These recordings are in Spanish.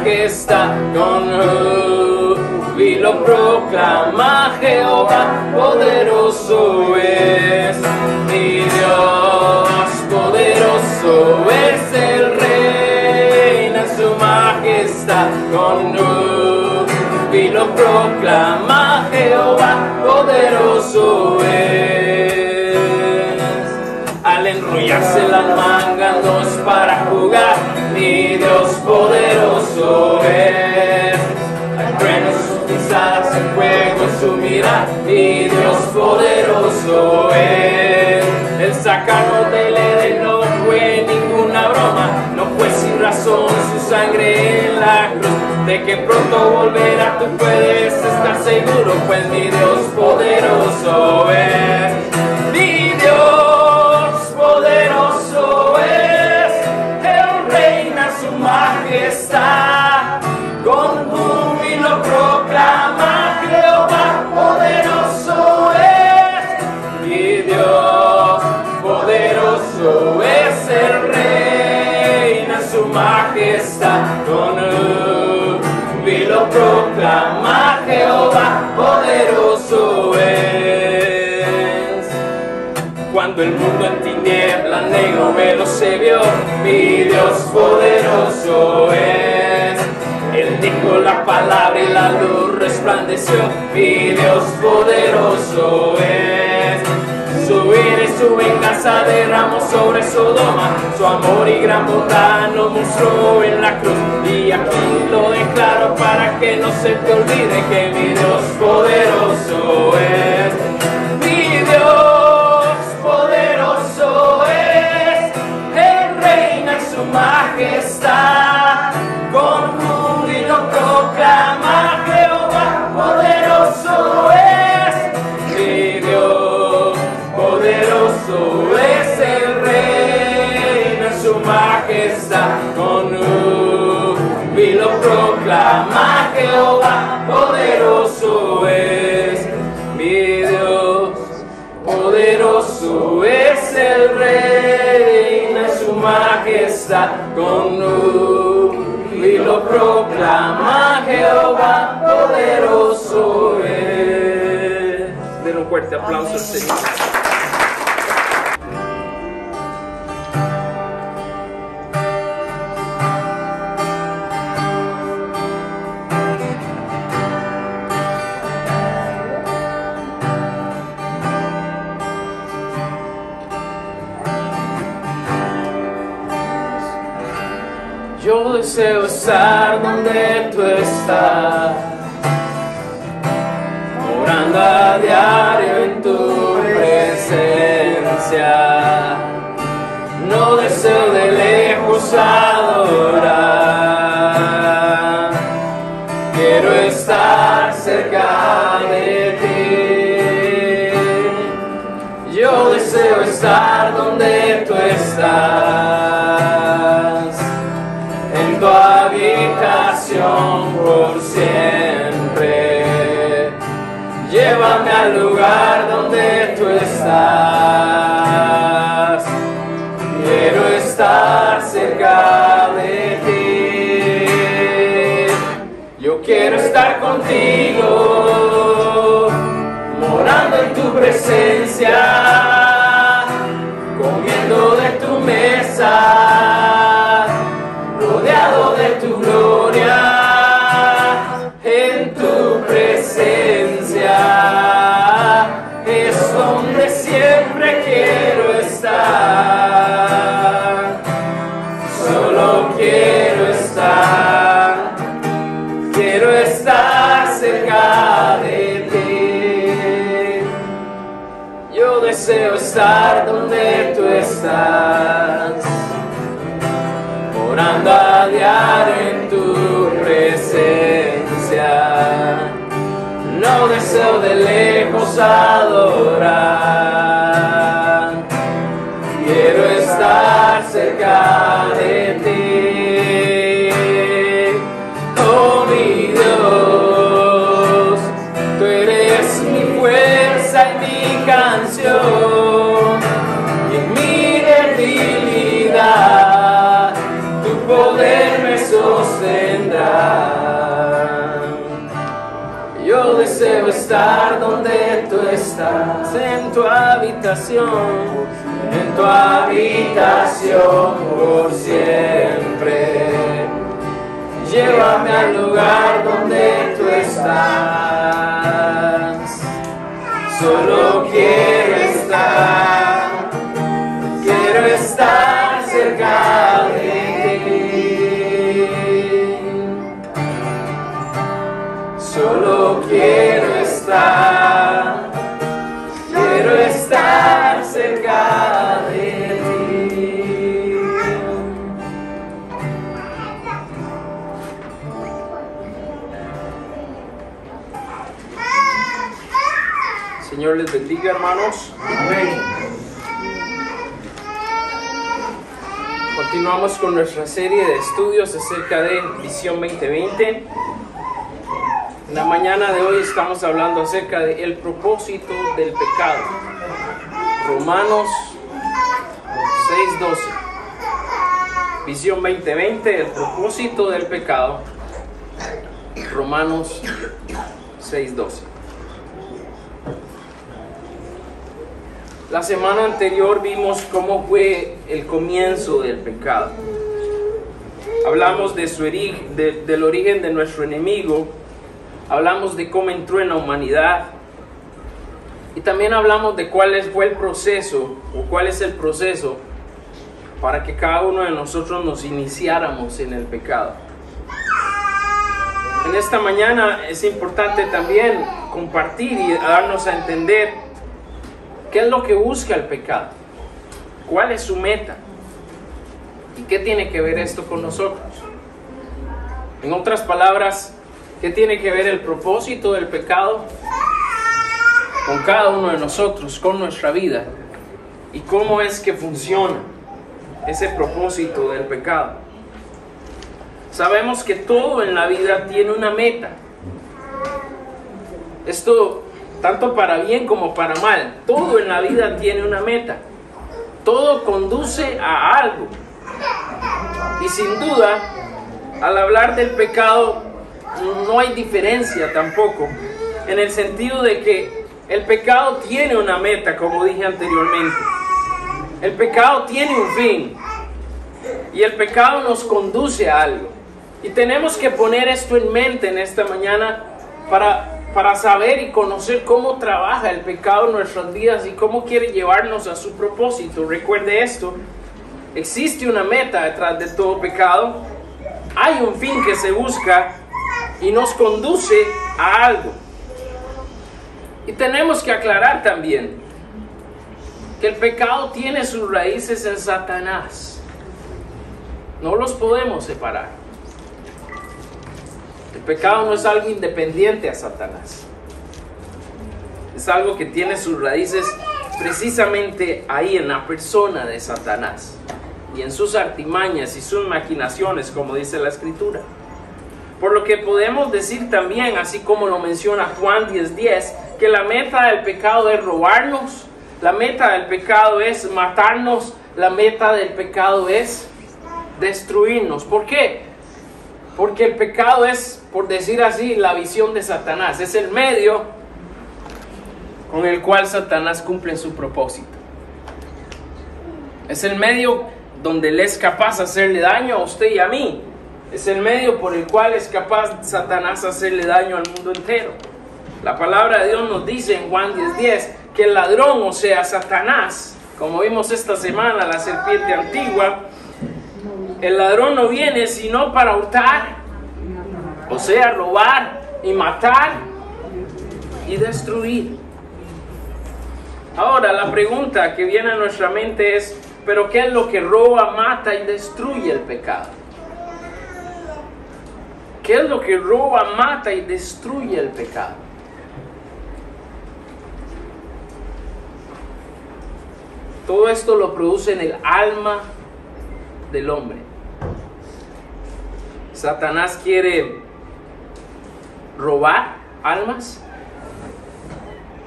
majestad con júbilo proclama Jehová, poderoso es mi Dios, poderoso es el Rey, en su majestad con júbilo proclama Jehová, poderoso es. Al enrollarse las mangas dos para jugar, mi Dios poderoso es. Al trueno sus pisadas, el fuego su mirar, mi Dios poderoso es. El sacarnos del Edén no fue ninguna broma, no fue sin razón su sangre en la cruz. De que pronto volverá tú puedes estar seguro, pues mi Dios poderoso es. Mi Dios poderoso es, Él reina su majestad, con júbilo proclama Jehová, poderoso es. Mi Dios poderoso es, el reina su majestad, con júbilo proclama Jehová, poderoso es. Cuando el mundo en tinieblas negro velo se vio, mi Dios poderoso es. Él dijo la palabra y la luz resplandeció, mi Dios poderoso es. Su ira y su venganza derramó sobre Sodoma, su amor y gran bondad nos mostró en la cruz. Y aquí lo declaro para que no se te olvide que mi Dios poderoso es. Mi Dios poderoso es, Él reina en su majestad, con júbilo proclama Jehová, poderoso es. Mi Dios poderoso es, el reina en su majestad, con júbilo proclama Jehová, poderoso es. Mi Dios poderoso es, el reina en su majestad, con júbilo proclama Jehová, poderoso es. Den un fuerte aplauso al Señor. Yo deseo estar donde tú estás, orando a diario en tu presencia. No deseo de lejos adorar, quiero estar cerca de ti. Yo deseo estar donde tú estás, en tu habitación por siempre. Llévame al lugar donde tú estás, quiero estar cerca de ti. Yo quiero estar contigo, morando en tu presencia, comiendo de tu mesa, rodeado de tu gloria, en tu presencia es donde siempre quiero estar. Solo quiero estar cerca de ti. Yo deseo estar donde tú estás, orando a diario en tu presencia. No deseo de lejos adorar, quiero estar cerca de ti. Oh mi Dios, tú eres mi fuerza y mi canción, y en mi debilidad tu poder me sostendrá. estar donde tú estás, en tu habitación por siempre. Llévame al lugar donde tú estás. Solo quiero estar cerca de ti. Solo quiero estar cerca de ti. Señor les bendiga, hermanos. Amén. Continuamos con nuestra serie de estudios acerca de Visión 2020. En la mañana de hoy estamos hablando acerca del propósito del pecado. Romanos 6:12. Visión 2020, el propósito del pecado. Romanos 6:12. La semana anterior vimos cómo fue el comienzo del pecado. Hablamos de del origen de nuestro enemigo. Hablamos de cómo entró en la humanidad. Y también hablamos de cuál fue el proceso, o cuál es el proceso para que cada uno de nosotros nos iniciáramos en el pecado. En esta mañana es importante también compartir y darnos a entender qué es lo que busca el pecado, cuál es su meta y qué tiene que ver esto con nosotros. En otras palabras, ¿qué tiene que ver el propósito del pecado con cada uno de nosotros, con nuestra vida? ¿Y cómo es que funciona ese propósito del pecado? Sabemos que todo en la vida tiene una meta. Esto tanto para bien como para mal. Todo en la vida tiene una meta. Todo conduce a algo. Y sin duda, al hablar del pecado, no hay diferencia tampoco, en el sentido de que el pecado tiene una meta, como dije anteriormente. El pecado tiene un fin, y el pecado nos conduce a algo. Y tenemos que poner esto en mente en esta mañana para saber y conocer cómo trabaja el pecado en nuestras vidas y cómo quiere llevarnos a su propósito. Recuerde esto: existe una meta detrás de todo pecado, hay un fin que se busca y nos conduce a algo. Y tenemos que aclarar también que el pecado tiene sus raíces en Satanás. No los podemos separar. El pecado no es algo independiente a Satanás. Es algo que tiene sus raíces precisamente ahí, en la persona de Satanás y en sus artimañas y sus maquinaciones, como dice la Escritura. Por lo que podemos decir también, así como lo menciona Juan 10:10, que la meta del pecado es robarnos, la meta del pecado es matarnos, la meta del pecado es destruirnos. ¿Por qué? Porque el pecado es, por decir así, la visión de Satanás. Es el medio con el cual Satanás cumple su propósito. Es el medio donde él es capaz de hacerle daño a usted y a mí. Es el medio por el cual es capaz Satanás de hacerle daño al mundo entero. La palabra de Dios nos dice en Juan 10:10 que el ladrón, o sea, Satanás, como vimos esta semana, la serpiente antigua, el ladrón no viene sino para hurtar, o sea, robar y matar y destruir. Ahora, la pregunta que viene a nuestra mente es: ¿pero qué es lo que roba, mata y destruye el pecado? ¿Qué es lo que roba, mata y destruye el pecado? Todo esto lo produce en el alma del hombre. Satanás quiere robar almas.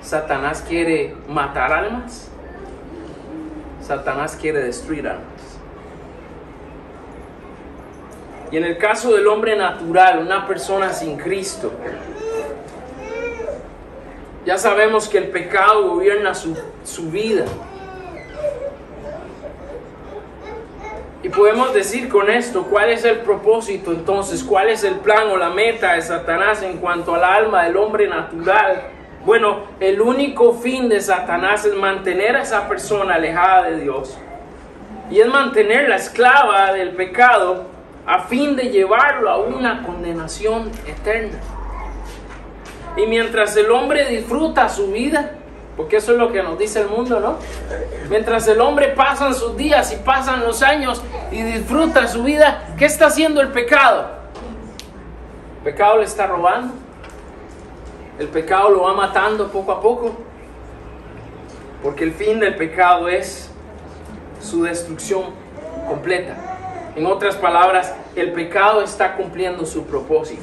Satanás quiere matar almas. Satanás quiere destruir almas. Y en el caso del hombre natural, una persona sin Cristo, Ya sabemos que el pecado gobierna su vida. Y podemos decir con esto, ¿cuál es el propósito entonces? ¿Cuál es el plan o la meta de Satanás en cuanto al alma del hombre natural? Bueno, el único fin de Satanás es mantener a esa persona alejada de Dios. Y es mantenerla esclava del pecado a fin de llevarlo a una condenación eterna. Y mientras el hombre disfruta su vida, porque eso es lo que nos dice el mundo, ¿no? Mientras el hombre pasa sus días y pasan los años y disfruta su vida, ¿qué está haciendo el pecado? El pecado le está robando. El pecado lo va matando poco a poco. Porque el fin del pecado es su destrucción completa. En otras palabras, el pecado está cumpliendo su propósito.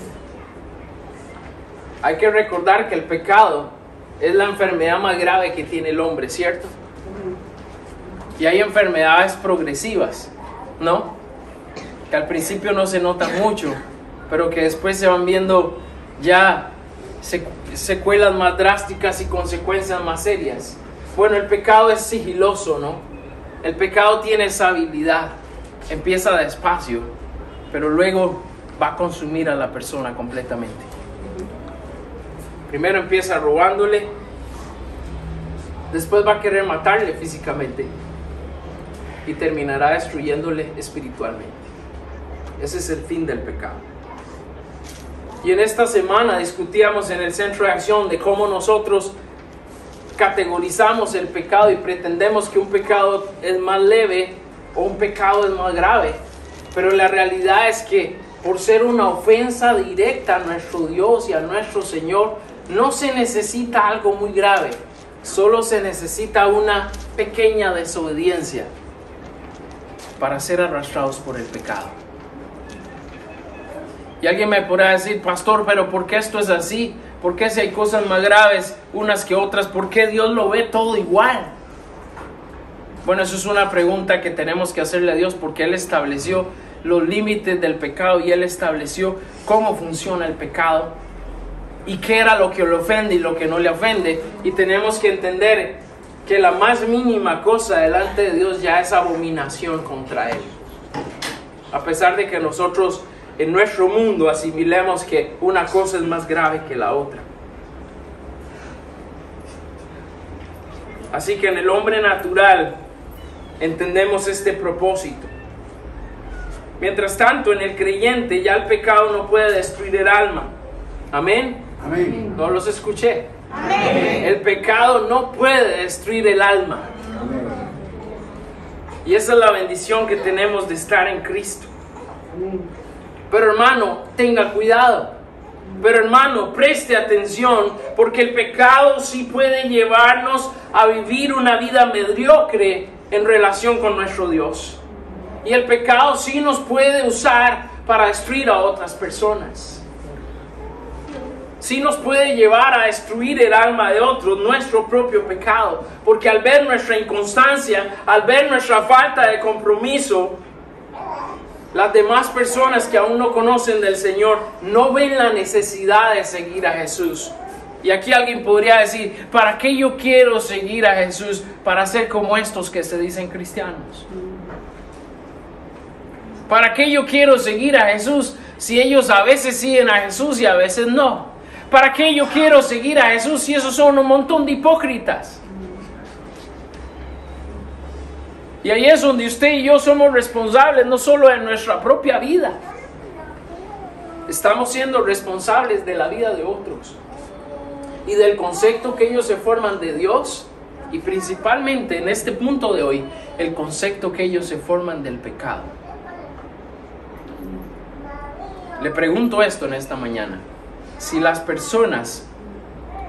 Hay que recordar que el pecado es la enfermedad más grave que tiene el hombre, ¿cierto? Y hay enfermedades progresivas, ¿no? Que al principio no se notan mucho, pero que después se van viendo ya secuelas más drásticas y consecuencias más serias. Bueno, el pecado es sigiloso, ¿no? El pecado tiene esa habilidad. Empieza despacio, pero luego va a consumir a la persona completamente. Primero empieza robándole, después va a querer matarle físicamente y terminará destruyéndole espiritualmente. Ese es el fin del pecado. Y en esta semana discutíamos en el Centro de Acción de cómo nosotros categorizamos el pecado y pretendemos que un pecado es más leve o un pecado es más grave. Pero la realidad es que por ser una ofensa directa a nuestro Dios y a nuestro Señor, no se necesita algo muy grave, solo se necesita una pequeña desobediencia para ser arrastrados por el pecado. Y alguien me podrá decir, pastor, pero ¿por qué esto es así? ¿Por qué si hay cosas más graves unas que otras? ¿Por qué Dios lo ve todo igual? Bueno, eso es una pregunta que tenemos que hacerle a Dios, porque Él estableció los límites del pecado y Él estableció cómo funciona el pecado y qué era lo que le ofende y lo que no le ofende. Y tenemos que entender que la más mínima cosa delante de Dios ya es abominación contra Él. A pesar de que nosotros en nuestro mundo asimilemos que una cosa es más grave que la otra. Así que en el hombre natural entendemos este propósito. Mientras tanto, en el creyente ya el pecado no puede destruir el alma. Amén. Amén. No los escuché. Amén. El pecado no puede destruir el alma. Amén. Y esa es la bendición que tenemos de estar en Cristo. Pero hermano, tenga cuidado. Pero hermano, preste atención, porque el pecado sí puede llevarnos a vivir una vida mediocre en relación con nuestro Dios. Y el pecado sí nos puede usar para destruir a otras personas. Sí nos puede llevar a destruir el alma de otros, nuestro propio pecado. Porque al ver nuestra inconstancia, al ver nuestra falta de compromiso, las demás personas que aún no conocen del Señor no ven la necesidad de seguir a Jesús. Y aquí alguien podría decir, ¿para qué yo quiero seguir a Jesús? Para ser como estos que se dicen cristianos. ¿Para qué yo quiero seguir a Jesús si ellos a veces siguen a Jesús y a veces no? ¿Para qué yo quiero seguir a Jesús si esos son un montón de hipócritas? Y ahí es donde usted y yo somos responsables, no solo de nuestra propia vida. Estamos siendo responsables de la vida de otros y del concepto que ellos se forman de Dios, y principalmente en este punto de hoy, el concepto que ellos se forman del pecado. Le pregunto esto en esta mañana: si las personas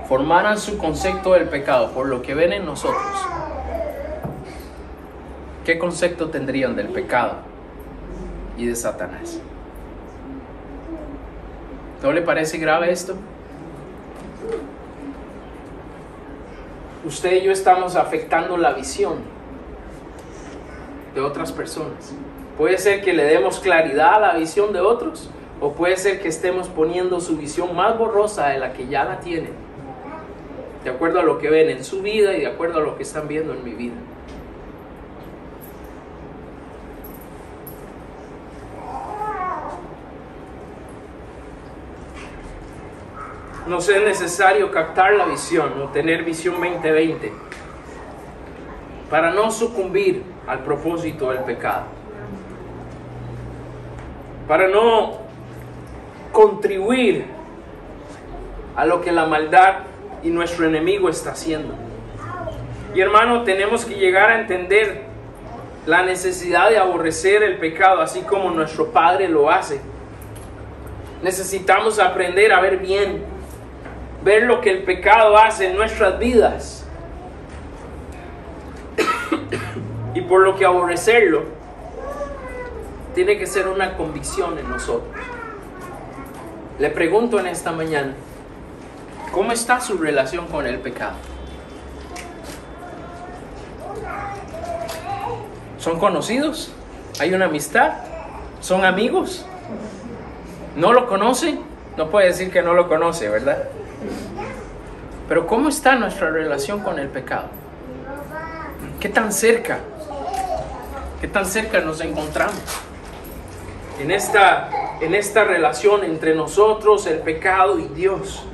formaran su concepto del pecado por lo que ven en nosotros, ¿qué concepto tendrían del pecado y de Satanás? ¿No le parece grave esto? Usted y yo estamos afectando la visión de otras personas. Puede ser que le demos claridad a la visión de otros, o puede ser que estemos poniendo su visión más borrosa de la que ya la tienen. de acuerdo a lo que ven en su vida y de acuerdo a lo que están viendo en mi vida. Nos es necesario captar la visión o tener visión 2020 para no sucumbir al propósito del pecado, para no contribuir a lo que la maldad y nuestro enemigo está haciendo. Y hermano, tenemos que llegar a entender la necesidad de aborrecer el pecado así como nuestro Padre lo hace. Necesitamos aprender a ver bien, ver lo que el pecado hace en nuestras vidas y por lo que aborrecerlo tiene que ser una convicción en nosotros. Le pregunto en esta mañana, ¿cómo está su relación con el pecado? ¿Son conocidos? ¿Hay una amistad? ¿Son amigos? ¿No lo conoce? No puede decir que no lo conoce, ¿verdad? Pero ¿cómo está nuestra relación con el pecado? ¿Qué tan cerca nos encontramos en esta relación entre nosotros, el pecado y Dios?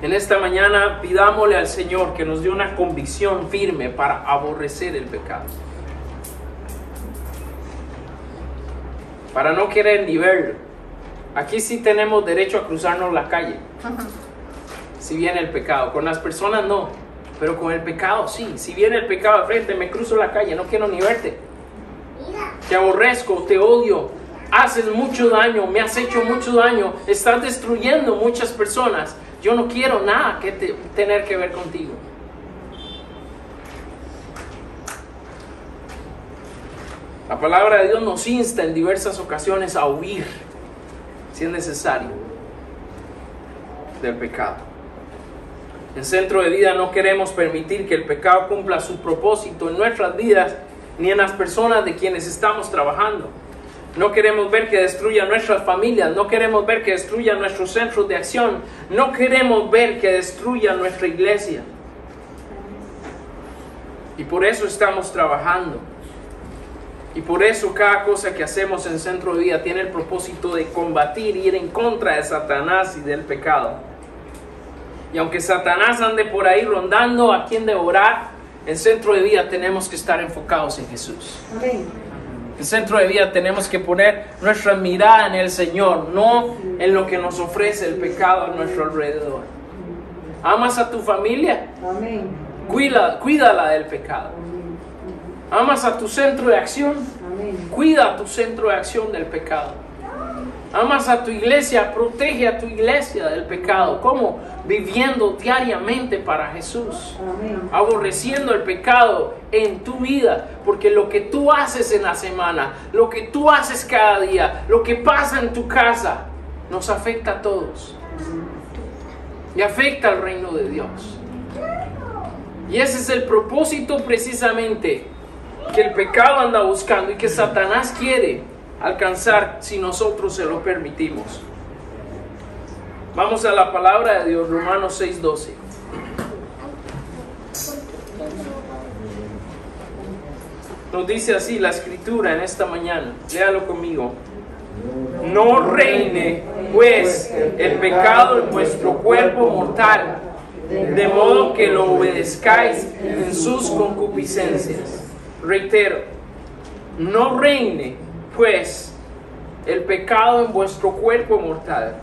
En esta mañana pidámosle al Señor que nos dé una convicción firme para aborrecer el pecado, para no querer ni verlo. Aquí sí tenemos derecho a cruzarnos la calle, si viene el pecado. Con las personas no, pero con el pecado sí. Si viene el pecado de frente, me cruzo la calle, no quiero ni verte. Te aborrezco, te odio, haces mucho daño, me has hecho mucho daño, estás destruyendo muchas personas. Yo no quiero nada que tener que ver contigo. La palabra de Dios nos insta en diversas ocasiones a huir, si es necesario, del pecado. En Centro de Vida no queremos permitir que el pecado cumpla su propósito en nuestras vidas ni en las personas de quienes estamos trabajando. No queremos ver que destruya nuestras familias, no queremos ver que destruya nuestros centros de acción, no queremos ver que destruya nuestra iglesia. Y por eso estamos trabajando. Y por eso cada cosa que hacemos en Centro de Vida tiene el propósito de combatir, ir en contra de Satanás y del pecado. Y aunque Satanás ande por ahí rondando a quien devorar, en Centro de Vida tenemos que estar enfocados en Jesús. Amén. En Centro de Vida tenemos que poner nuestra mirada en el Señor, no en lo que nos ofrece el pecado a nuestro alrededor. ¿Amas a tu familia? Amén. Cuídala del pecado. ¿Amas a tu centro de acción? Amén. Cuida tu centro de acción del pecado. ¿Amas a tu iglesia? Protege a tu iglesia del pecado. ¿Cómo? Viviendo diariamente para Jesús. Amén. Aborreciendo el pecado en tu vida. Porque lo que tú haces en la semana, lo que tú haces cada día, lo que pasa en tu casa, nos afecta a todos. Y afecta al reino de Dios. Y ese es el propósito precisamente que el pecado anda buscando y que Satanás quiere alcanzar si nosotros se lo permitimos. Vamos a la palabra de Dios, Romanos 6:12. Nos dice así la escritura en esta mañana. Léalo conmigo. No reine pues el pecado en vuestro cuerpo mortal, de modo que lo obedezcáis en sus concupiscencias. Reitero, no reine pues el pecado en vuestro cuerpo mortal,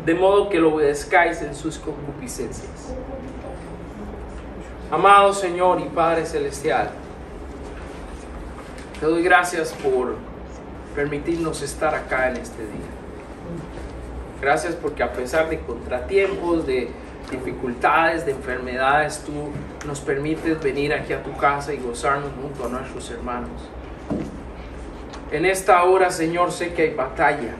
de modo que lo obedezcáis en sus concupiscencias. Amado Señor y Padre Celestial, te doy gracias por permitirnos estar acá en este día. Gracias porque a pesar de contratiempos, de dificultades, de enfermedades, tú nos permites venir aquí a tu casa y gozarnos junto a nuestros hermanos. En esta hora, Señor, sé que hay batalla.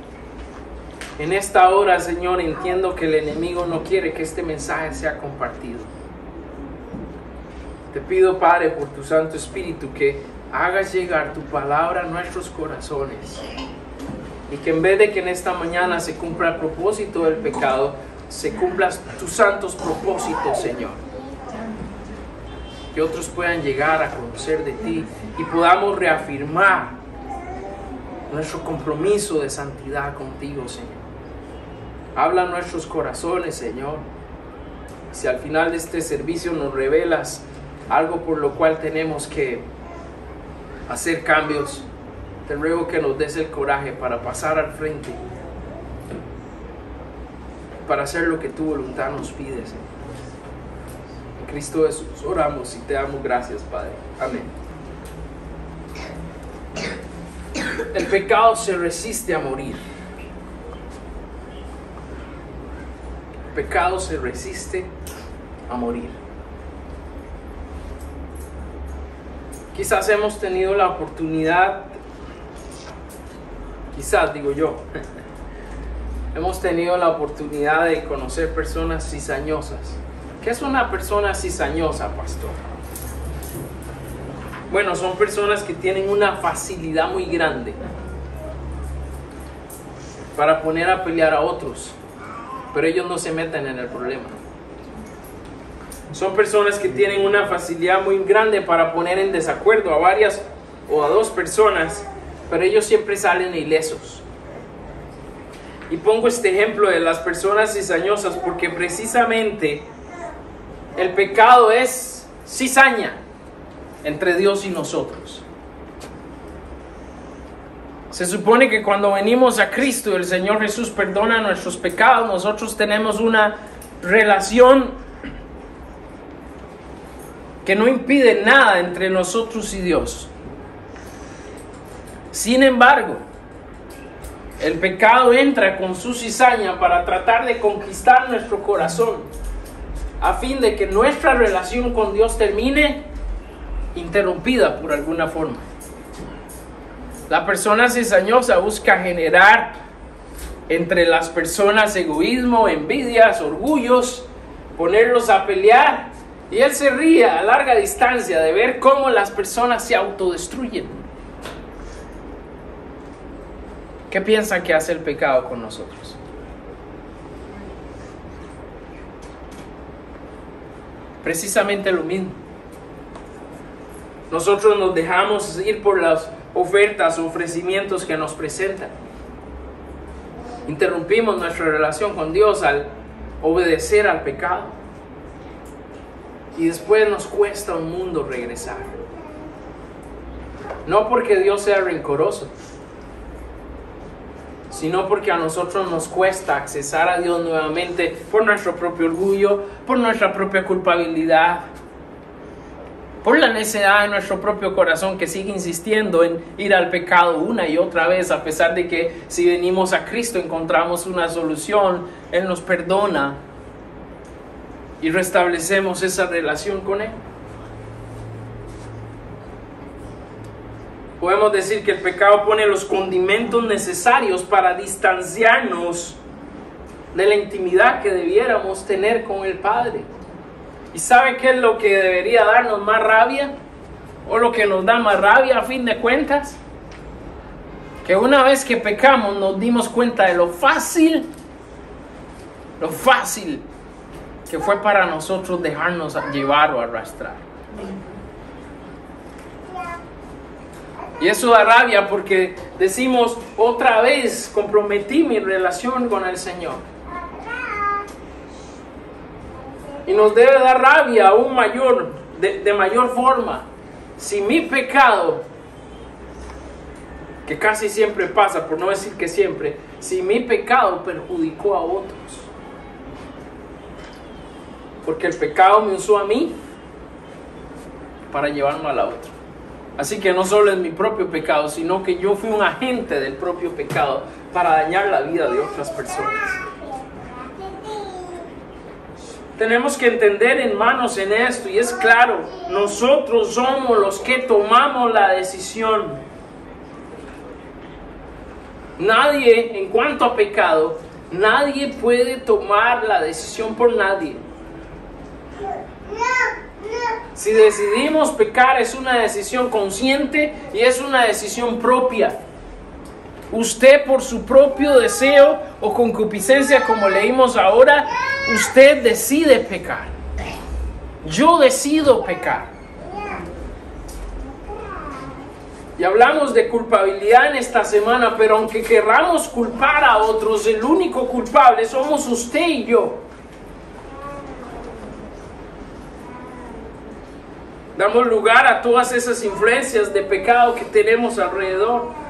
En esta hora, Señor, entiendo que el enemigo no quiere que este mensaje sea compartido. Te pido, Padre, por tu Santo Espíritu, que hagas llegar tu palabra a nuestros corazones. Y que en vez de que en esta mañana se cumpla el propósito del pecado, se cumplan tus santos propósitos, Señor. Que otros puedan llegar a conocer de ti y podamos reafirmar nuestro compromiso de santidad contigo, Señor. Habla a nuestros corazones, Señor. Si al final de este servicio nos revelas algo por lo cual tenemos que hacer cambios, te ruego que nos des el coraje para pasar al frente, para hacer lo que tu voluntad nos pide, Señor. En Cristo Jesús oramos y te damos gracias, Padre. Amén. El pecado se resiste a morir. El pecado se resiste a morir. Quizás hemos tenido la oportunidad, quizás digo yo, hemos tenido la oportunidad de conocer personas cizañosas. ¿Qué es una persona cizañosa, pastor? Bueno, son personas que tienen una facilidad muy grande para poner a pelear a otros, pero ellos no se meten en el problema. Son personas que tienen una facilidad muy grande para poner en desacuerdo a varias o a dos personas, pero ellos siempre salen ilesos. Y pongo este ejemplo de las personas cizañosas porque precisamente el pecado es cizaña entre Dios y nosotros. Se supone que cuando venimos a Cristo y el Señor Jesús perdona nuestros pecados, nosotros tenemos una relación que no impide nada entre nosotros y Dios. Sin embargo, el pecado entra con su cizaña para tratar de conquistar nuestro corazón, a fin de que nuestra relación con Dios termine interrumpida por alguna forma. La persona cizañosa busca generar entre las personas egoísmo, envidias, orgullos, ponerlos a pelear, y él se ríe a larga distancia de ver cómo las personas se autodestruyen. ¿Qué piensan que hace el pecado con nosotros? Precisamente lo mismo. Nosotros nos dejamos ir por las ofertas o ofrecimientos que nos presentan. Interrumpimos nuestra relación con Dios al obedecer al pecado. Y después nos cuesta un mundo regresar. No porque Dios sea rencoroso, sino porque a nosotros nos cuesta accesar a Dios nuevamente por nuestro propio orgullo, por nuestra propia culpabilidad, por la necedad de nuestro propio corazón que sigue insistiendo en ir al pecado una y otra vez, a pesar de que si venimos a Cristo encontramos una solución, Él nos perdona y restablecemos esa relación con Él. Podemos decir que el pecado pone los condimentos necesarios para distanciarnos de la intimidad que debiéramos tener con el Padre. ¿Y sabe qué es lo que debería darnos más rabia? ¿O lo que nos da más rabia a fin de cuentas? Que una vez que pecamos nos dimos cuenta de lo fácil que fue para nosotros dejarnos llevar o arrastrar. Y eso da rabia porque decimos, otra vez comprometí mi relación con el Señor. Y nos debe dar rabia aún mayor, de mayor forma, si mi pecado, que casi siempre pasa, por no decir que siempre, si mi pecado perjudicó a otros. Porque el pecado me usó a mí para llevar mal a otro. Así que no solo es mi propio pecado, sino que yo fui un agente del propio pecado para dañar la vida de otras personas. Tenemos que entender, hermanos, en esto, y es claro, nosotros somos los que tomamos la decisión. Nadie, en cuanto a pecado, nadie puede tomar la decisión por nadie. Si decidimos pecar, es una decisión consciente y es una decisión propia. Usted por su propio deseo o concupiscencia, como leímos ahora, usted decide pecar. Yo decido pecar. Y hablamos de culpabilidad en esta semana, pero aunque querramos culpar a otros, el único culpable somos usted y yo. Damos lugar a todas esas influencias de pecado que tenemos alrededor.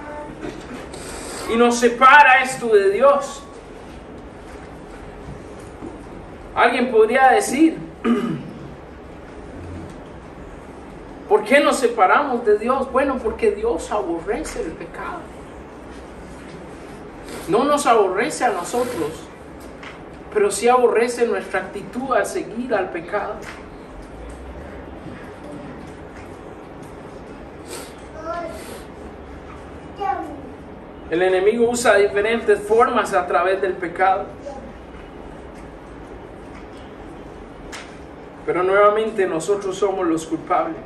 Y nos separa esto de Dios. Alguien podría decir, ¿por qué nos separamos de Dios? Bueno, porque Dios aborrece el pecado. No nos aborrece a nosotros, pero sí aborrece nuestra actitud al seguir al pecado. El enemigo usa diferentes formas a través del pecado. Pero nuevamente nosotros somos los culpables.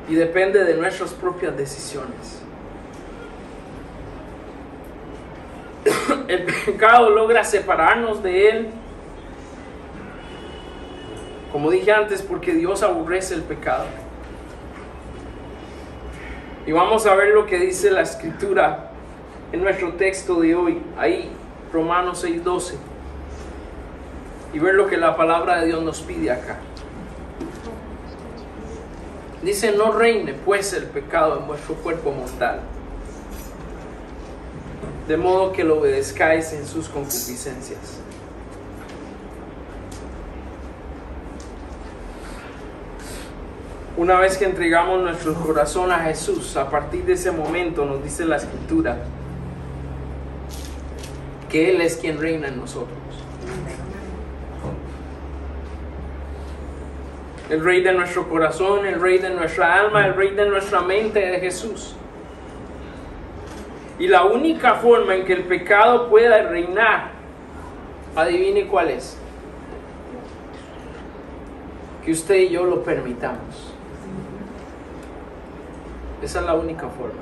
Y depende de nuestras propias decisiones. El pecado logra separarnos de Él. Como dije antes, porque Dios aborrece el pecado. Y vamos a ver lo que dice la Escritura en nuestro texto de hoy, ahí, Romanos 6:12. Y ver lo que la palabra de Dios nos pide acá. Dice, no reine pues el pecado en vuestro cuerpo mortal, de modo que lo obedezcáis en sus concupiscencias. Una vez que entregamos nuestro corazón a Jesús, a partir de ese momento nos dice la Escritura que Él es quien reina en nosotros. El Rey de nuestro corazón, el Rey de nuestra alma, el Rey de nuestra mente es Jesús. Y la única forma en que el pecado pueda reinar, adivine cuál es. Que usted y yo lo permitamos. Esa es la única forma.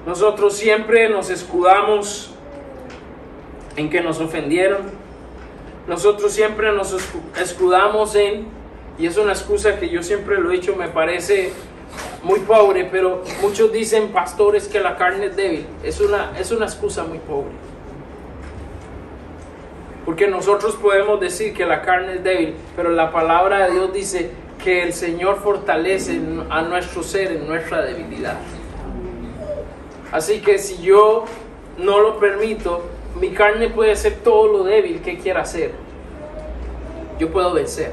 Nosotros siempre nos escudamos en que nos ofendieron. Nosotros siempre nos escudamos en, y es una excusa que yo siempre lo he dicho, me parece muy pobre, pero muchos dicen, pastores, que la carne es débil. Es una excusa muy pobre. Porque nosotros podemos decir que la carne es débil, pero la palabra de Dios dice que el Señor fortalece a nuestro ser en nuestra debilidad. Así que si yo no lo permito, mi carne puede ser todo lo débil que quiera hacer. Yo puedo vencer.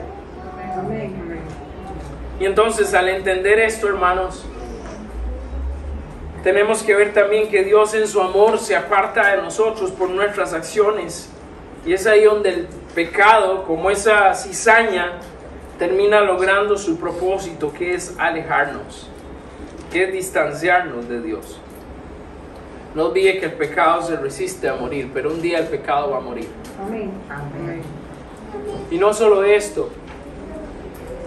Y entonces, al entender esto, hermanos, tenemos que ver también que Dios en su amor se aparta de nosotros por nuestras acciones. Y es ahí donde el pecado, como esa cizaña, termina logrando su propósito, que es alejarnos, que es distanciarnos de Dios. No olvide que el pecado se resiste a morir, pero un día el pecado va a morir. Amén. Amén. Y no solo esto,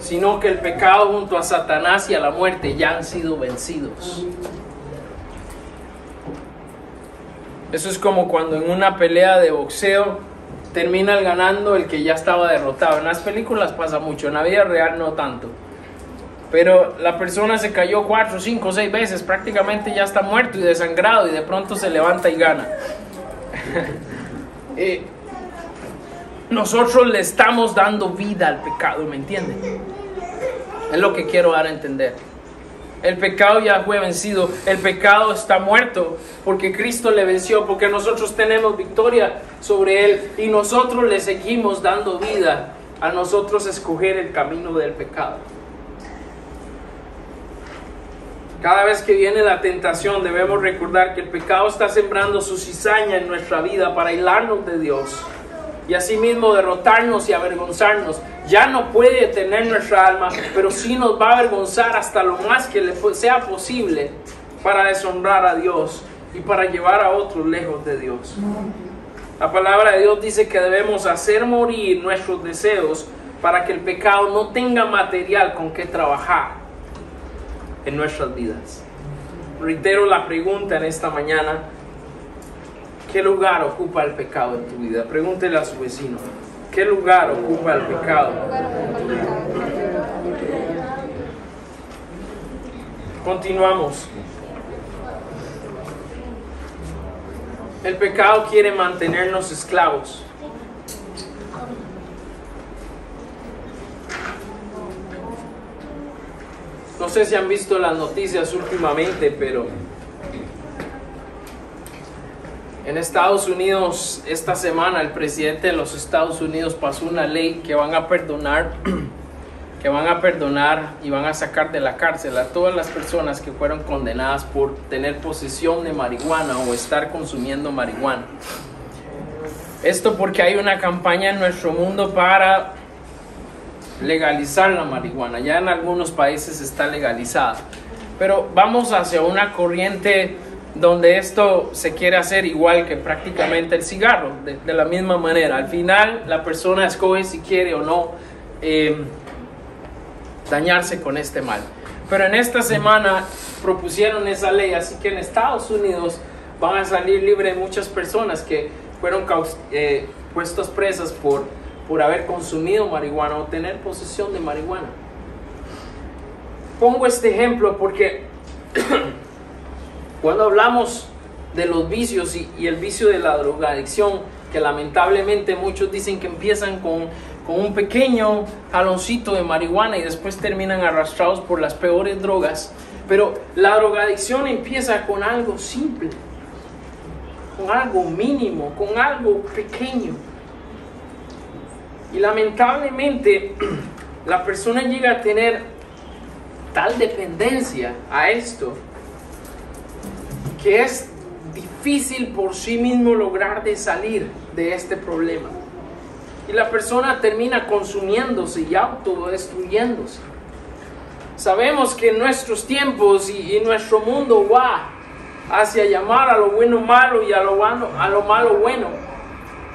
sino que el pecado junto a Satanás y a la muerte ya han sido vencidos. Eso es como cuando en una pelea de boxeo termina ganando el que ya estaba derrotado. En las películas pasa mucho, en la vida real no tanto. Pero la persona se cayó 4, 5, 6 veces, prácticamente ya está muerto y desangrado, y de pronto se levanta y gana. Nosotros le estamos dando vida al pecado, ¿me entienden? Es lo que quiero dar a entender. El pecado ya fue vencido, el pecado está muerto porque Cristo le venció, porque nosotros tenemos victoria sobre él y nosotros le seguimos dando vida a nosotros escoger el camino del pecado. Cada vez que viene la tentación debemos recordar que el pecado está sembrando su cizaña en nuestra vida para aislarnos de Dios y asimismo derrotarnos y avergonzarnos. Ya no puede detener nuestra alma, pero sí nos va a avergonzar hasta lo más que le sea posible para deshonrar a Dios y para llevar a otros lejos de Dios. La palabra de Dios dice que debemos hacer morir nuestros deseos para que el pecado no tenga material con que trabajar. en nuestras vidas. Reitero la pregunta en esta mañana: ¿qué lugar ocupa el pecado en tu vida? Pregúntele a su vecino: ¿qué lugar ocupa el pecado? Continuamos. El pecado quiere mantenernos esclavos. No sé si han visto las noticias últimamente, pero en Estados Unidos, esta semana, el presidente de los Estados Unidos pasó una ley que van a perdonar y van a sacar de la cárcel a todas las personas que fueron condenadas por tener posesión de marihuana o estar consumiendo marihuana. Esto porque hay una campaña en nuestro mundo para legalizar la marihuana. Ya en algunos países está legalizada, pero vamos hacia una corriente donde esto se quiere hacer igual que prácticamente el cigarro, de la misma manera. Al final la persona escoge si quiere o no dañarse con este mal. Pero en esta semana propusieron esa ley, así que en Estados Unidos van a salir libres muchas personas que fueron puestas presas por haber consumido marihuana o tener posesión de marihuana. Pongo este ejemplo porque cuando hablamos de los vicios y el vicio de la drogadicción, que lamentablemente muchos dicen que empiezan con un pequeño jaloncito de marihuana y después terminan arrastrados por las peores drogas, pero la drogadicción empieza con algo simple, con algo mínimo, con algo pequeño. Y lamentablemente la persona llega a tener tal dependencia a esto que es difícil por sí mismo lograr de salir de este problema. Y la persona termina consumiéndose y autodestruyéndose. Sabemos que en nuestros tiempos y nuestro mundo va hacia llamar a lo bueno malo y a lo malo bueno.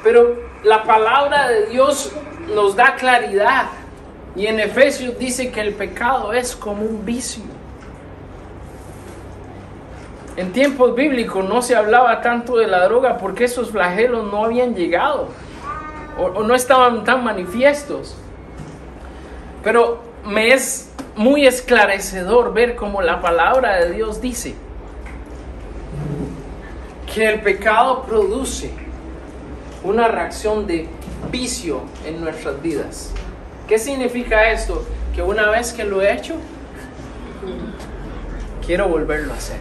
Pero la palabra de Dios nos da claridad. Y en Efesios dice que el pecado es como un vicio. En tiempos bíblicos no se hablaba tanto de la droga porque esos flagelos no habían llegado o no estaban tan manifiestos. Pero me es muy esclarecedor ver cómo la palabra de Dios dice que el pecado produce una reacción de vicio en nuestras vidas. ¿Qué significa esto? Que una vez que lo he hecho, quiero volverlo a hacer.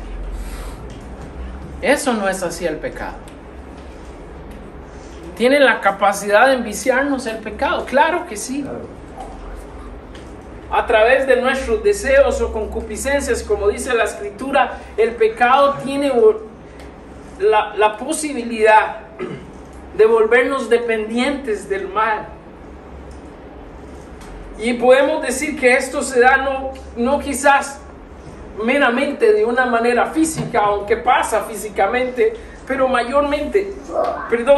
Eso no es así el pecado. ¿Tiene la capacidad de enviciarnos el pecado? Claro que sí. A través de nuestros deseos o concupiscencias, como dice la Escritura, el pecado tiene la posibilidad de volvernos dependientes del mal. Y podemos decir que esto se da no quizás meramente de una manera física, aunque pasa físicamente, pero mayormente,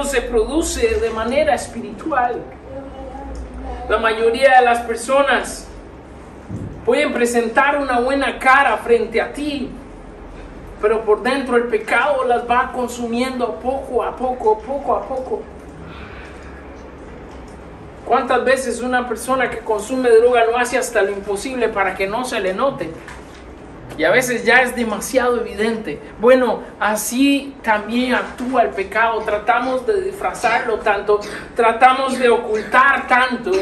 se produce de manera espiritual. La mayoría de las personas pueden presentar una buena cara frente a ti, pero por dentro el pecado las va consumiendo poco a poco. ¿Cuántas veces una persona que consume droga lo hace hasta lo imposible para que no se le note? Y a veces ya es demasiado evidente. Bueno, así también actúa el pecado. Tratamos de disfrazarlo tanto, tratamos de ocultar tanto,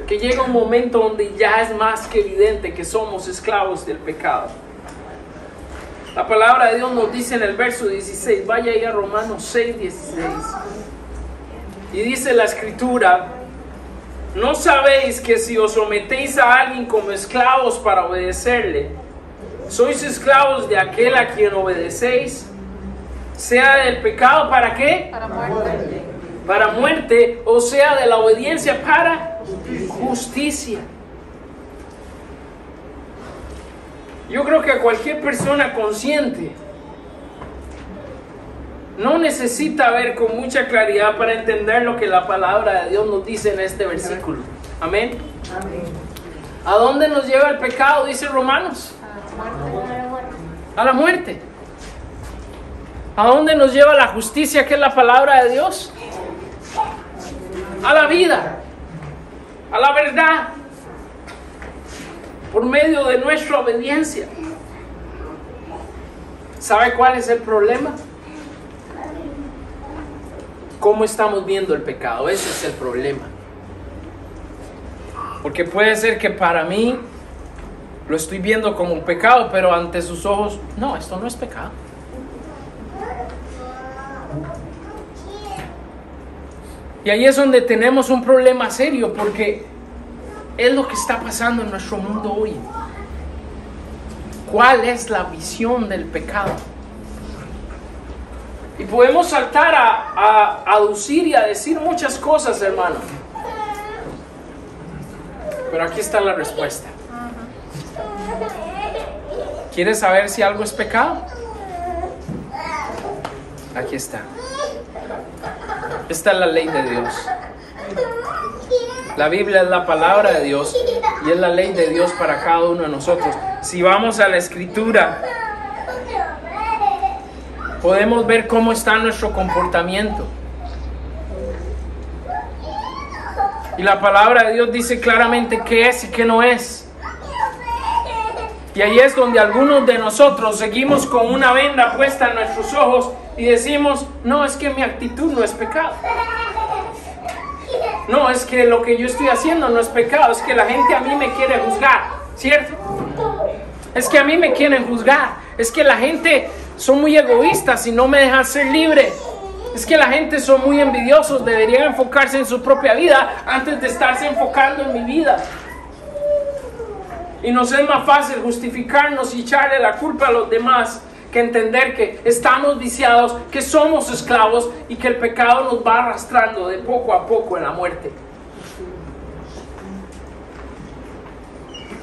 que llega un momento donde ya es más que evidente que somos esclavos del pecado. La palabra de Dios nos dice en el verso 16, vaya ahí a Romanos 6, 16. Y dice la Escritura: ¿no sabéis que si os sometéis a alguien como esclavos para obedecerle, sois esclavos de aquel a quien obedecéis, sea del pecado para qué? Para muerte. Para muerte, o sea de la obediencia para justicia. Yo creo que a cualquier persona consciente no necesita ver con mucha claridad para entender lo que la palabra de Dios nos dice en este versículo. Amén. Amén. ¿A dónde nos lleva el pecado? Dice Romanos. A la muerte. ¿A dónde nos lleva la justicia, que es la palabra de Dios? A la vida, a la verdad, por medio de nuestra obediencia. ¿Sabe cuál es el problema? ¿Cómo estamos viendo el pecado? Ese es el problema. Porque puede ser que para mí lo estoy viendo como un pecado, pero ante sus ojos, no, esto no es pecado. Y ahí es donde tenemos un problema serio, porque es lo que está pasando en nuestro mundo hoy. ¿Cuál es la visión del pecado? Y podemos saltar a aducir y a decir muchas cosas, hermano. Pero aquí está la respuesta. ¿Quieres saber si algo es pecado? Aquí está. Esta es la ley de Dios. La Biblia es la palabra de Dios y es la ley de Dios para cada uno de nosotros. Si vamos a la Escritura, podemos ver cómo está nuestro comportamiento. Y la palabra de Dios dice claramente qué es y qué no es. Y ahí es donde algunos de nosotros seguimos con una venda puesta en nuestros ojos y decimos, no, es que mi actitud no es pecado. No, es que lo que yo estoy haciendo no es pecado, es que la gente a mí me quiere juzgar, ¿cierto? Es que a mí me quieren juzgar, es que la gente son muy egoístas y no me dejan ser libre. Es que la gente son muy envidiosos, deberían enfocarse en su propia vida antes de estarse enfocando en mi vida. Y nos es más fácil justificarnos y echarle la culpa a los demás que entender que estamos viciados, que somos esclavos y que el pecado nos va arrastrando de poco a poco en la muerte.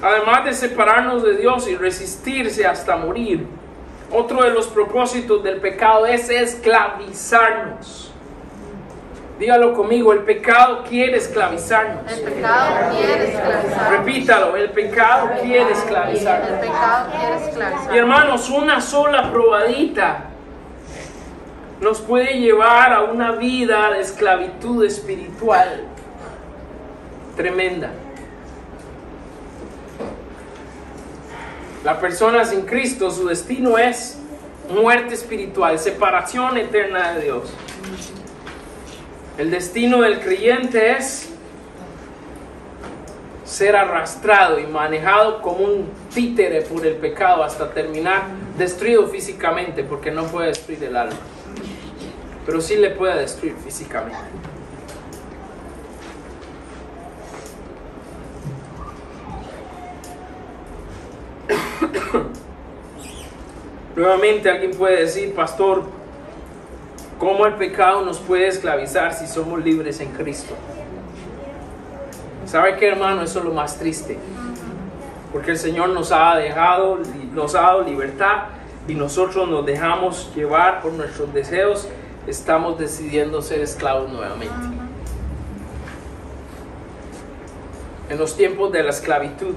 Además de separarnos de Dios y resistirse hasta morir, otro de los propósitos del pecado es esclavizarnos. Dígalo conmigo, el pecado quiere esclavizarnos. El pecado quiere esclavizarnos. Repítalo, el pecado quiere esclavizarnos. El pecado quiere esclavizarnos. Y hermanos, una sola probadita nos puede llevar a una vida de esclavitud espiritual tremenda. La persona sin Cristo, su destino es muerte espiritual, separación eterna de Dios. El destino del creyente es ser arrastrado y manejado como un títere por el pecado hasta terminar destruido físicamente, porque no puede destruir el alma, pero sí le puede destruir físicamente. Nuevamente alguien puede decir, pastor, ¿cómo el pecado nos puede esclavizar si somos libres en Cristo? ¿Sabe qué, hermano? Eso es lo más triste. Porque el Señor nos ha dado libertad y nosotros nos dejamos llevar por nuestros deseos. Estamos decidiendo ser esclavos nuevamente. En los tiempos de la esclavitud,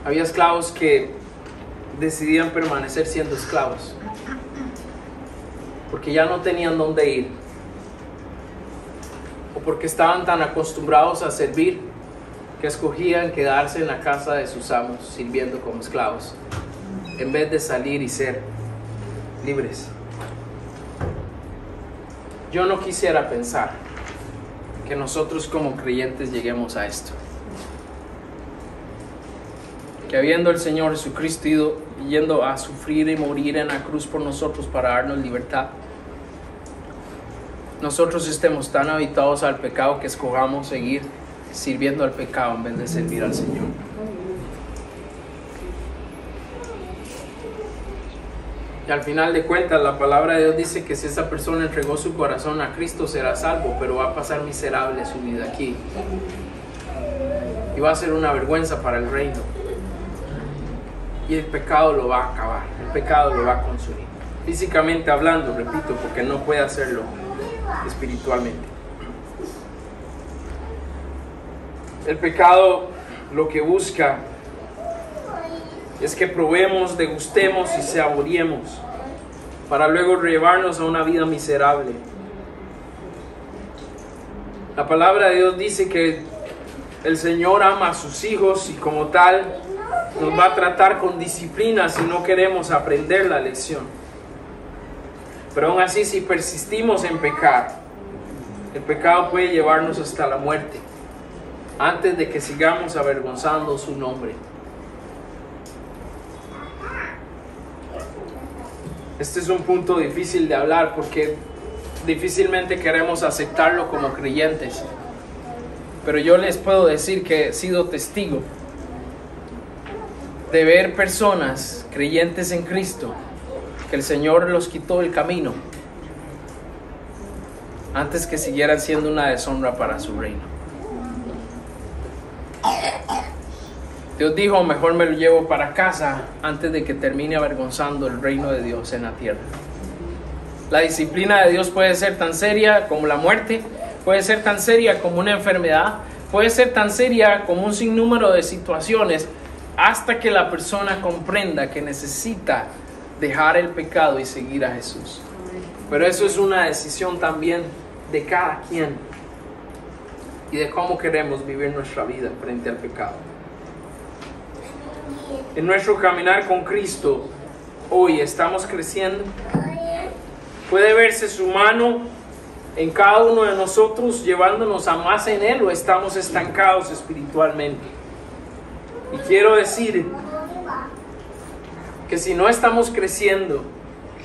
había esclavos que decidían permanecer siendo esclavos porque ya no tenían dónde ir, o porque estaban tan acostumbrados a servir que escogían quedarse en la casa de sus amos sirviendo como esclavos en vez de salir y ser libres. Yo no quisiera pensar que nosotros como creyentes lleguemos a esto, que habiendo el Señor Jesucristo yendo a sufrir y morir en la cruz por nosotros para darnos libertad, nosotros estemos tan habituados al pecado que escojamos seguir sirviendo al pecado en vez de servir al Señor. Y al final de cuentas, la palabra de Dios dice que si esa persona entregó su corazón a Cristo será salvo, pero va a pasar miserable su vida aquí y va a ser una vergüenza para el reino. Y el pecado lo va a acabar, el pecado lo va a consumir. Físicamente hablando, repito, porque no puede hacerlo espiritualmente. El pecado lo que busca es que probemos, degustemos y saboreemos para luego llevarnos a una vida miserable. La palabra de Dios dice que el Señor ama a sus hijos y como tal nos va a tratar con disciplina si no queremos aprender la lección. Pero aún así, si persistimos en pecar, el pecado puede llevarnos hasta la muerte antes de que sigamos avergonzando su nombre. Este es un punto difícil de hablar porque difícilmente queremos aceptarlo como creyentes. Pero yo les puedo decir que he sido testigo de ver personas creyentes en Cristo que el Señor los quitó el camino antes que siguieran siendo una deshonra para su reino. Dios dijo, mejor me lo llevo para casa antes de que termine avergonzando el reino de Dios en la tierra. La disciplina de Dios puede ser tan seria como la muerte, puede ser tan seria como una enfermedad, puede ser tan seria como un sinnúmero de situaciones hasta que la persona comprenda que necesita dejar el pecado y seguir a Jesús. Pero eso es una decisión también de cada quien y de cómo queremos vivir nuestra vida frente al pecado. En nuestro caminar con Cristo, hoy estamos creciendo. Puede verse su mano en cada uno de nosotros llevándonos a más en Él, o estamos estancados espiritualmente. Y quiero decir que si no estamos creciendo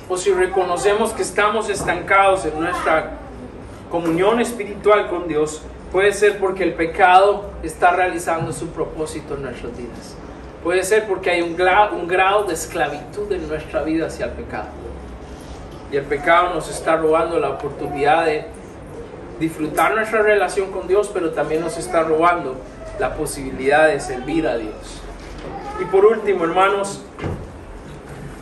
o si reconocemos que estamos estancados en nuestra comunión espiritual con Dios, puede ser porque el pecado está realizando su propósito en nuestras vidas. Puede ser porque hay un grado de esclavitud en nuestra vida hacia el pecado. Y el pecado nos está robando la oportunidad de disfrutar nuestra relación con Dios, pero también nos está robando la posibilidad de servir a Dios. Y por último, hermanos,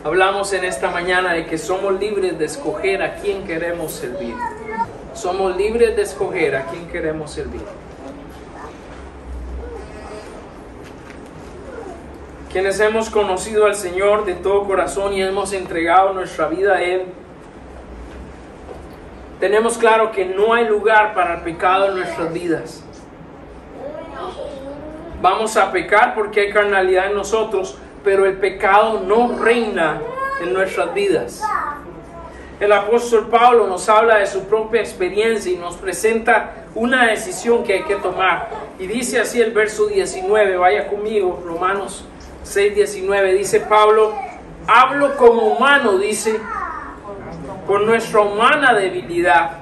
hablamos en esta mañana de que somos libres de escoger a quién queremos servir. Somos libres de escoger a quién queremos servir. Quienes hemos conocido al Señor de todo corazón y hemos entregado nuestra vida a Él, tenemos claro que no hay lugar para el pecado en nuestras vidas. Vamos a pecar porque hay carnalidad en nosotros, pero el pecado no reina en nuestras vidas. El apóstol Pablo nos habla de su propia experiencia y nos presenta una decisión que hay que tomar. Y dice así el verso 19, vaya conmigo, Romanos 6:19, dice Pablo, hablo como humano, dice, por nuestra humana debilidad,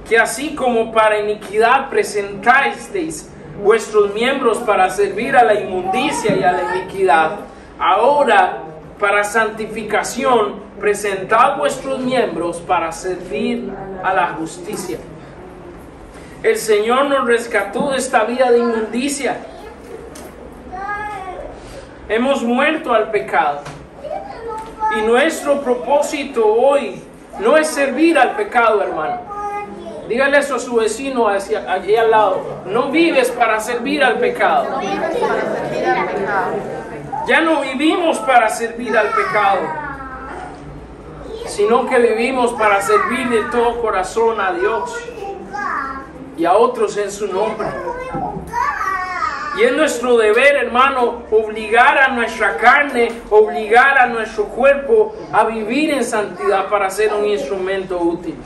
que así como para iniquidad presentasteis vuestros miembros para servir a la inmundicia y a la iniquidad, ahora para santificación presentad vuestros miembros para servir a la justicia. El Señor nos rescató de esta vida de inmundicia. Hemos muerto al pecado. Y nuestro propósito hoy no es servir al pecado, hermano. Dígale eso a su vecino allí al lado. No vives para servir al pecado. No vives para servir al pecado. Ya no vivimos para servir al pecado, sino que vivimos para servir de todo corazón a Dios y a otros en su nombre. Y es nuestro deber, hermano, obligar a nuestra carne, obligar a nuestro cuerpo a vivir en santidad para ser un instrumento útil.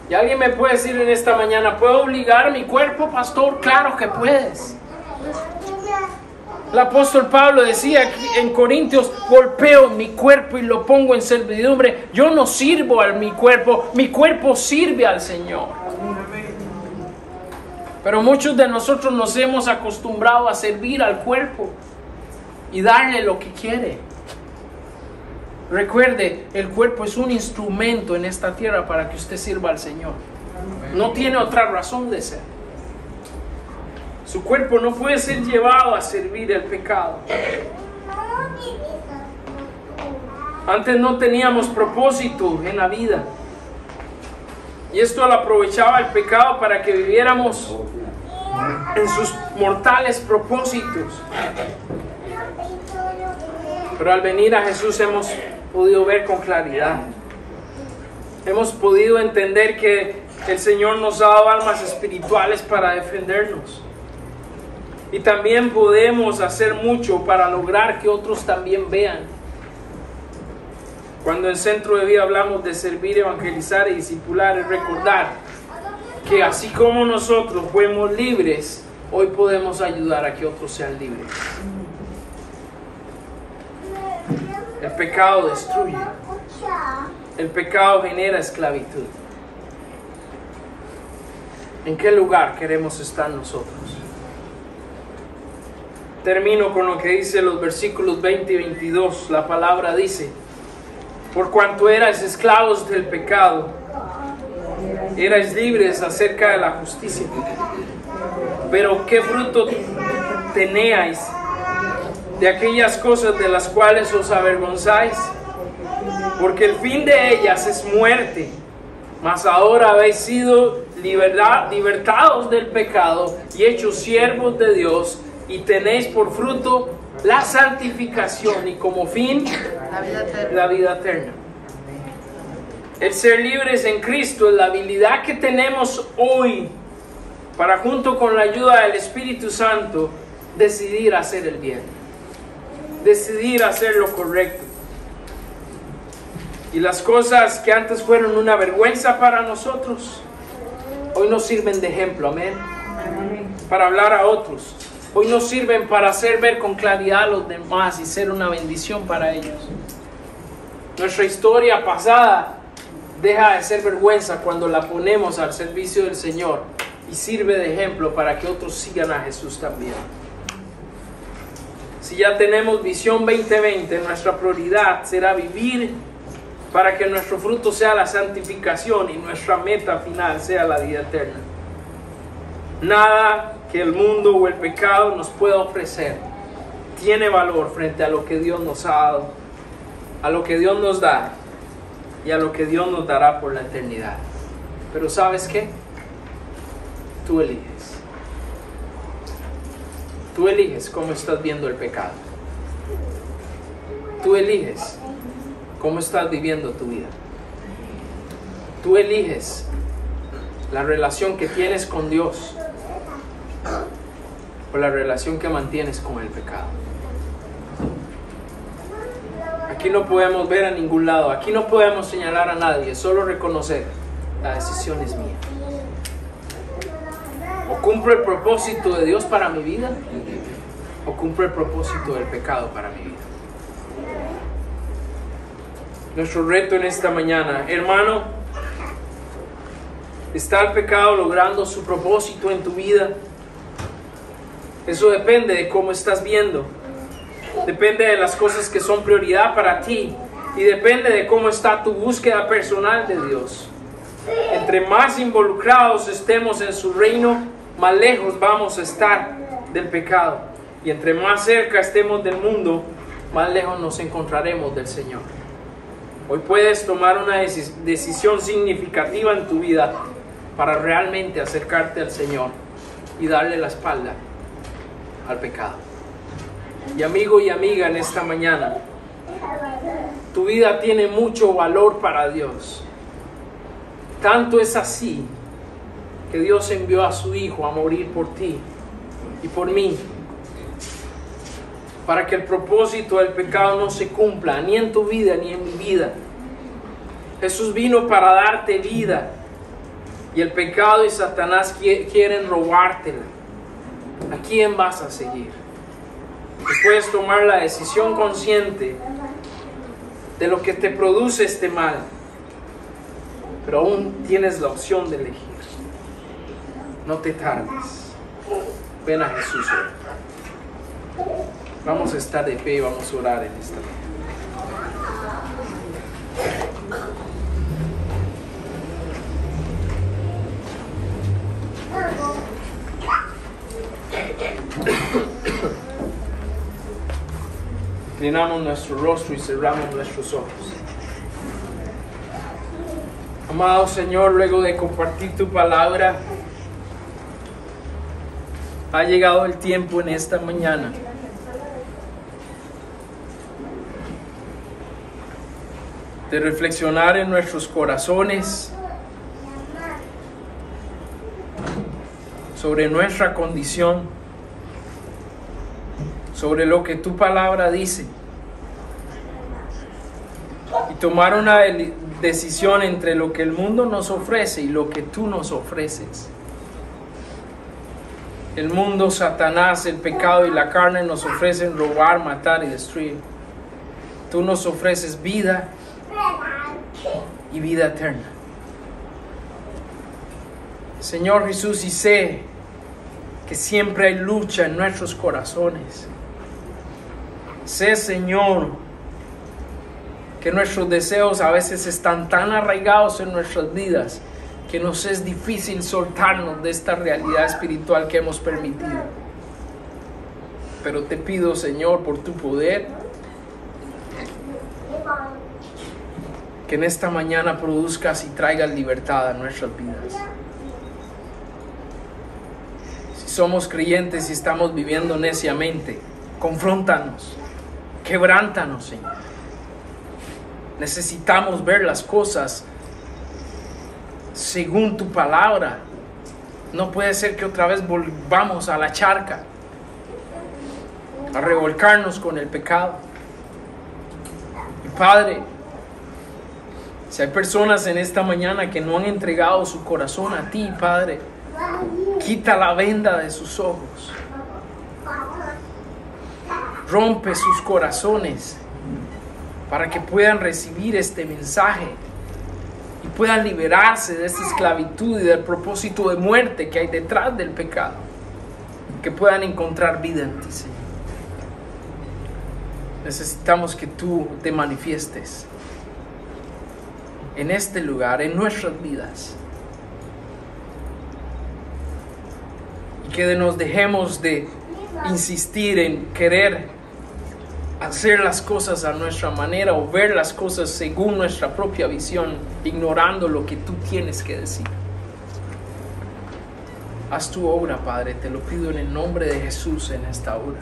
Y alguien me puede decir en esta mañana, ¿puedo obligar a mi cuerpo, pastor? Claro que puedes. El apóstol Pablo decía en Corintios, golpeo mi cuerpo y lo pongo en servidumbre. Yo no sirvo a mi cuerpo sirve al Señor. Pero muchos de nosotros nos hemos acostumbrado a servir al cuerpo y darle lo que quiere. Recuerde, el cuerpo es un instrumento en esta tierra para que usted sirva al Señor. No tiene otra razón de ser. Su cuerpo no puede ser llevado a servir el pecado. Antes no teníamos propósito en la vida. Y esto lo aprovechaba el pecado para que viviéramos en sus mortales propósitos. Pero al venir a Jesús hemos podido ver con claridad. Hemos podido entender que el Señor nos ha dado almas espirituales para defendernos. Y también podemos hacer mucho para lograr que otros también vean. Cuando en Centro de Vida hablamos de servir, evangelizar y discipular, es recordar que así como nosotros fuimos libres, hoy podemos ayudar a que otros sean libres. El pecado destruye. El pecado genera esclavitud. ¿En qué lugar queremos estar nosotros? Termino con lo que dice los versículos 20 y 22. La palabra dice: por cuanto erais esclavos del pecado, erais libres acerca de la justicia. Pero ¿qué fruto teníais de aquellas cosas de las cuales os avergonzáis? Porque el fin de ellas es muerte. Mas ahora habéis sido libertados del pecado y hechos siervos de Dios, y tenéis por fruto la santificación y como fin la vida eterna. El ser libres en Cristo es la habilidad que tenemos hoy para, junto con la ayuda del Espíritu Santo, decidir hacer el bien, decidir hacer lo correcto. Y las cosas que antes fueron una vergüenza para nosotros, hoy nos sirven de ejemplo, amén, para hablar a otros. Hoy nos sirven para hacer ver con claridad a los demás y ser una bendición para ellos. Nuestra historia pasada deja de ser vergüenza cuando la ponemos al servicio del Señor y sirve de ejemplo para que otros sigan a Jesús también. Si ya tenemos visión 2020, nuestra prioridad será vivir para que nuestro fruto sea la santificación y nuestra meta final sea la vida eterna. Nada que el mundo o el pecado nos pueda ofrecer tiene valor frente a lo que Dios nos ha dado, a lo que Dios nos da y a lo que Dios nos dará por la eternidad. Pero ¿sabes qué? Tú eliges. Tú eliges cómo estás viendo el pecado. Tú eliges cómo estás viviendo tu vida. Tú eliges la relación que tienes con Dios o la relación que mantienes con el pecado. Aquí no podemos ver a ningún lado, aquí no podemos señalar a nadie, solo reconocer: la decisión es mía. O cumplo el propósito de Dios para mi vida, o cumplo el propósito del pecado para mi vida. Nuestro reto en esta mañana, hermano, ¿está el pecado logrando su propósito en tu vida? Eso depende de cómo estás viendo. Depende de las cosas que son prioridad para ti. Y depende de cómo está tu búsqueda personal de Dios. Entre más involucrados estemos en su reino, más lejos vamos a estar del pecado. Y entre más cerca estemos del mundo, más lejos nos encontraremos del Señor. Hoy puedes tomar una decisión significativa en tu vida para realmente acercarte al Señor y darle la espalda al pecado. Y amigo y amiga, en esta mañana, tu vida tiene mucho valor para Dios. Tanto es así que Dios envió a su Hijo a morir por ti y por mí, para que el propósito del pecado no se cumpla, ni en tu vida ni en mi vida. Jesús vino para darte vida, y el pecado y Satanás quieren robártela. ¿A quién vas a seguir? Y puedes tomar la decisión consciente de lo que te produce este mal, pero aún tienes la opción de elegir. No te tardes. Ven a Jesús hoy. Vamos a estar de pie y vamos a orar en esta mañana. Inclinamos nuestro rostro y cerramos nuestros ojos. Amado Señor, luego de compartir tu palabra, Ha llegado el tiempo en esta mañana de reflexionar en nuestros corazones sobre nuestra condición, sobre lo que tu palabra dice, y tomar una decisión entre lo que el mundo nos ofrece y lo que tú nos ofreces. El mundo, Satanás, el pecado y la carne nos ofrecen robar, matar y destruir. Tú nos ofreces vida y vida eterna. Señor Jesús, y sé que siempre hay lucha en nuestros corazones. Sé, Señor, que nuestros deseos a veces están tan arraigados en nuestras vidas que nos es difícil soltarnos de esta realidad espiritual que hemos permitido. Pero te pido, Señor, por tu poder, que en esta mañana produzcas y traigas libertad a nuestras vidas. Si somos creyentes y estamos viviendo neciamente, confróntanos, quebrántanos, Señor. Necesitamos ver las cosas según tu palabra. No puede ser que otra vez volvamos a la charca, a revolcarnos con el pecado. Y Padre, si hay personas en esta mañana que no han entregado su corazón a ti, Padre, quita la venda de sus ojos, rompe sus corazones para que puedan recibir este mensaje y puedan liberarse de esta esclavitud y del propósito de muerte que hay detrás del pecado, que puedan encontrar vida en ti, Señor. Necesitamos que tú te manifiestes en este lugar, en nuestras vidas, y que nos dejemos de insistir en querer hacer las cosas a nuestra manera o ver las cosas según nuestra propia visión, ignorando lo que tú tienes que decir. Haz tu obra, Padre, te lo pido en el nombre de Jesús en esta hora.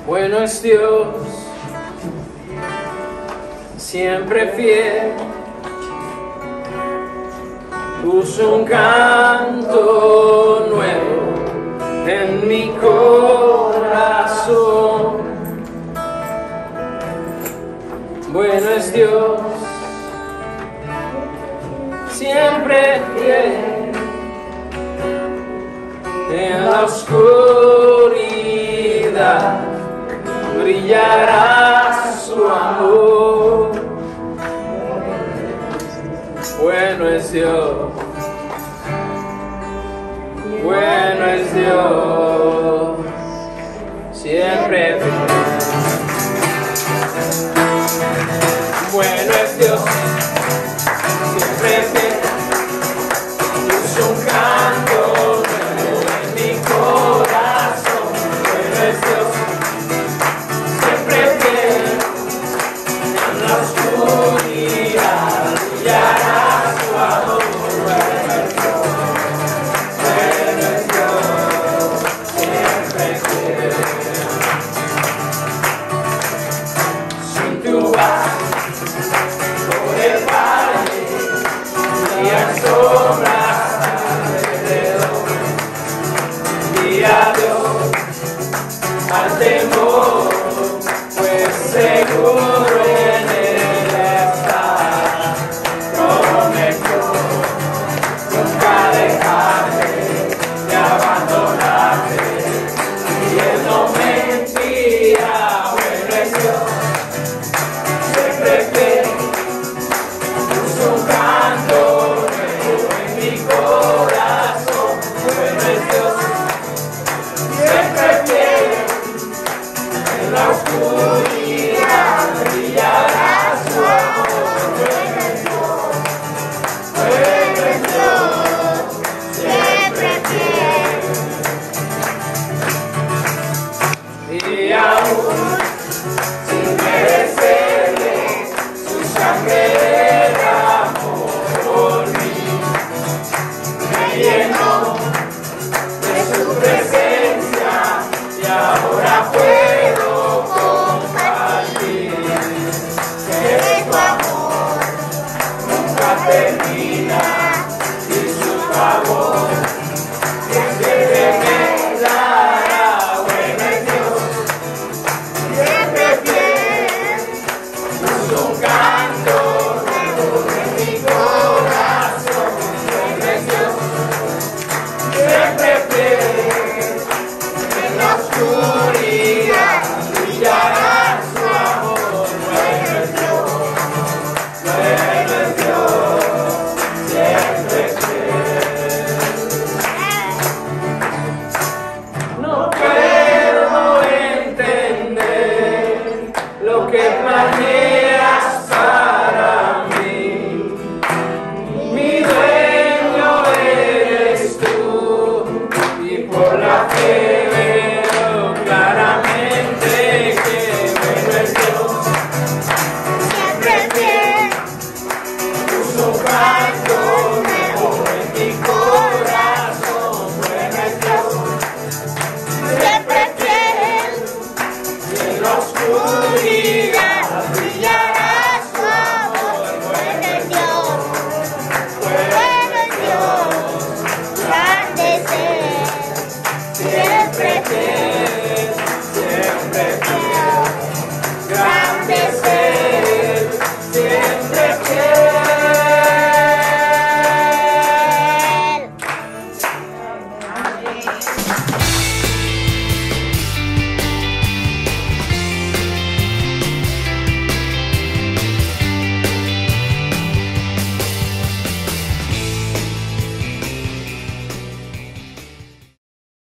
Bueno es Dios, siempre fiel. Puso un canto nuevo en mi corazón. Bueno es Dios, siempre fiel. En la oscuridad brillará su amor. Bueno es Dios, bueno es Dios, siempre fiel. Bueno es Dios, siempre fiel. Puso un canto nuevo en mi corazón. Bueno es Dios, siempre fiel. En la oscuridad brillará su amor. Bueno es Dios, siempre fiel. Si tú vas por el valle y al sombra